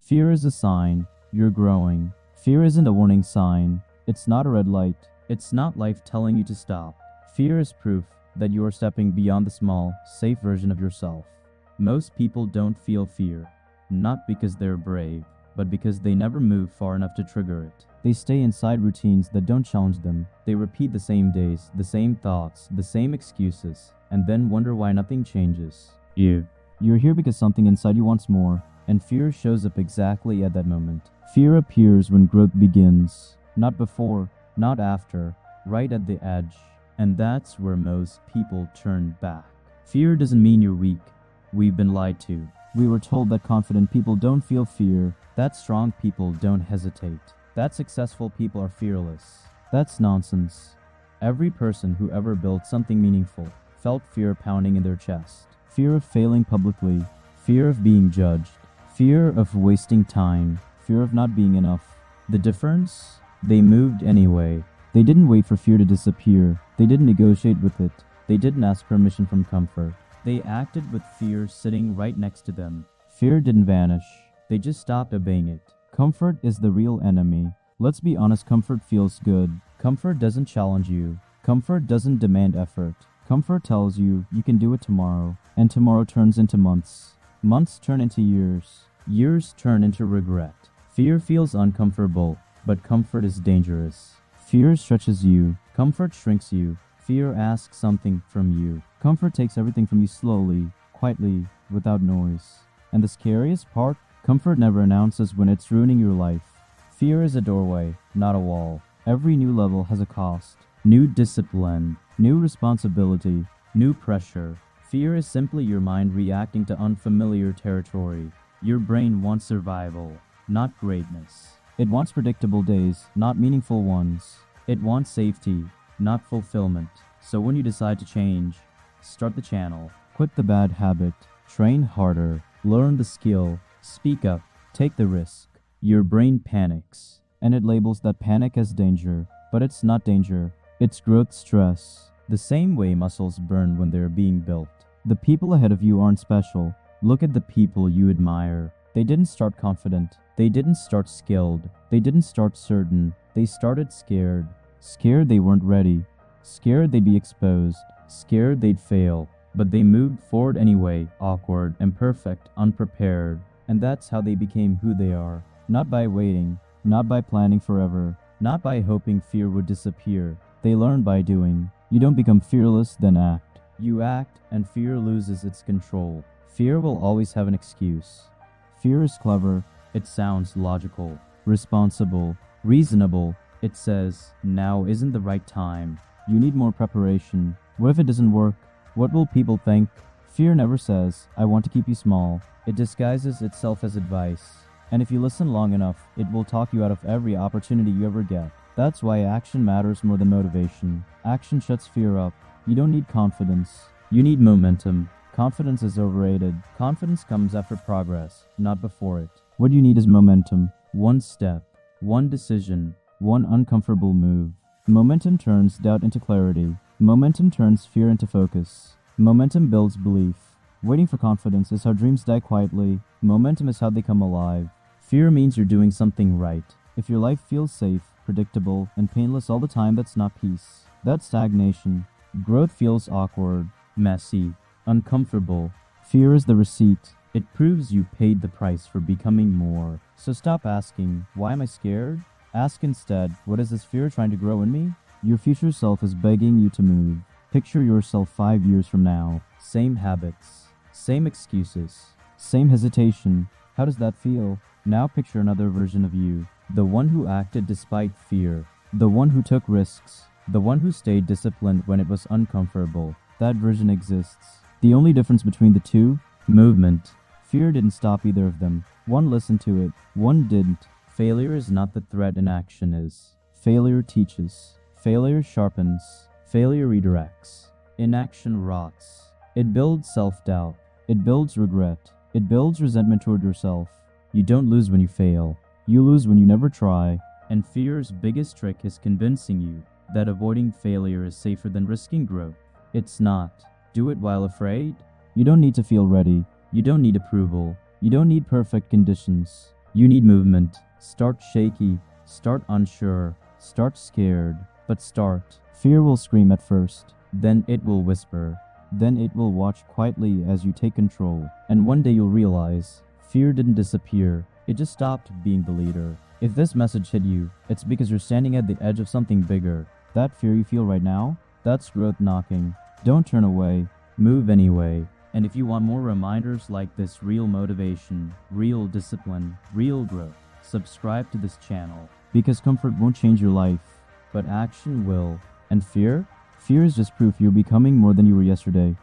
Fear is a sign you're growing. Fear isn't a warning sign. It's not a red light. It's not life telling you to stop. Fear is proof that you are stepping beyond the small, safe version of yourself. Most people don't feel fear, not because they're brave, but because they never move far enough to trigger it. They stay inside routines that don't challenge them. They repeat the same days, the same thoughts, the same excuses, and then wonder why nothing changes. You're here because something inside you wants more, and fear shows up exactly at that moment. Fear appears when growth begins, not before, not after, right at the edge. And that's where most people turn back. Fear doesn't mean you're weak. We've been lied to. We were told that confident people don't feel fear, that strong people don't hesitate, that successful people are fearless. That's nonsense. Every person who ever built something meaningful felt fear pounding in their chest. Fear of failing publicly, fear of being judged, fear of wasting time, fear of not being enough. The difference? They moved anyway. They didn't wait for fear to disappear. They didn't negotiate with it. They didn't ask permission from comfort. They acted with fear sitting right next to them. Fear didn't vanish. They just stopped obeying it. Comfort is the real enemy. Let's be honest, comfort feels good. Comfort doesn't challenge you. Comfort doesn't demand effort. Comfort tells you you can do it tomorrow, and tomorrow turns into months. Months turn into years. Years turn into regret. Fear feels uncomfortable, but comfort is dangerous. Fear stretches you. Comfort shrinks you. Fear asks something from you. Comfort takes everything from you slowly, quietly, without noise. And the scariest part? Comfort never announces when it's ruining your life. Fear is a doorway, not a wall. Every new level has a cost. New discipline, new responsibility, new pressure. Fear is simply your mind reacting to unfamiliar territory. Your brain wants survival, not greatness. It wants predictable days, not meaningful ones. It wants safety, not fulfillment. So when you decide to change, start the channel, quit the bad habit, train harder, learn the skill, speak up, take the risk. Your brain panics, and it labels that panic as danger, but it's not danger. It's growth stress. The same way muscles burn when they're being built. The people ahead of you aren't special. Look at the people you admire. They didn't start confident. They didn't start skilled. They didn't start certain. They started scared. Scared they weren't ready. Scared they'd be exposed. Scared they'd fail. But they moved forward anyway, awkward, imperfect, unprepared. And that's how they became who they are. Not by waiting. Not by planning forever. Not by hoping fear would disappear. They learn by doing. You don't become fearless, then act. You act, and fear loses its control. Fear will always have an excuse. Fear is clever. It sounds logical, responsible, reasonable. It says, now isn't the right time. You need more preparation. What if it doesn't work? What will people think? Fear never says, I want to keep you small. It disguises itself as advice. And if you listen long enough, it will talk you out of every opportunity you ever get. That's why action matters more than motivation. Action shuts fear up. You don't need confidence. You need momentum. Confidence is overrated. Confidence comes after progress, not before it. What you need is momentum. One step, one decision, one uncomfortable move. Momentum turns doubt into clarity. Momentum turns fear into focus. Momentum builds belief. Waiting for confidence is how dreams die quietly. Momentum is how they come alive. Fear means you're doing something right. If your life feels safe, predictable, and painless all the time, that's not peace. That's stagnation. Growth feels awkward, messy, uncomfortable. Fear is the receipt. It proves you paid the price for becoming more. So stop asking, why am I scared? Ask instead, what is this fear trying to grow in me? Your future self is begging you to move. Picture yourself 5 years from now. Same habits, same excuses, same hesitation. How does that feel? Now picture another version of you. The one who acted despite fear. The one who took risks. The one who stayed disciplined when it was uncomfortable. That version exists. The only difference between the two? Movement. Fear didn't stop either of them. One listened to it, one didn't. Failure is not the threat inaction is. Failure teaches. Failure sharpens. Failure redirects. Inaction rots. It builds self-doubt. It builds regret. It builds resentment toward yourself. You don't lose when you fail. You lose when you never try. And fear's biggest trick is convincing you that avoiding failure is safer than risking growth. It's not. Do it while afraid. You don't need to feel ready. You don't need approval. You don't need perfect conditions. You need movement. Start shaky. Start unsure. Start scared. But start. Fear will scream at first. Then it will whisper. Then it will watch quietly as you take control. And one day you'll realize fear didn't disappear. It just stopped being the leader. If this message hit you, it's because you're standing at the edge of something bigger. That fear you feel right now, that's growth knocking. Don't turn away. Move anyway. And if you want more reminders like this, real motivation, real discipline, real growth, subscribe to this channel. Because comfort won't change your life, but action will. And fear? Fear is just proof you're becoming more than you were yesterday.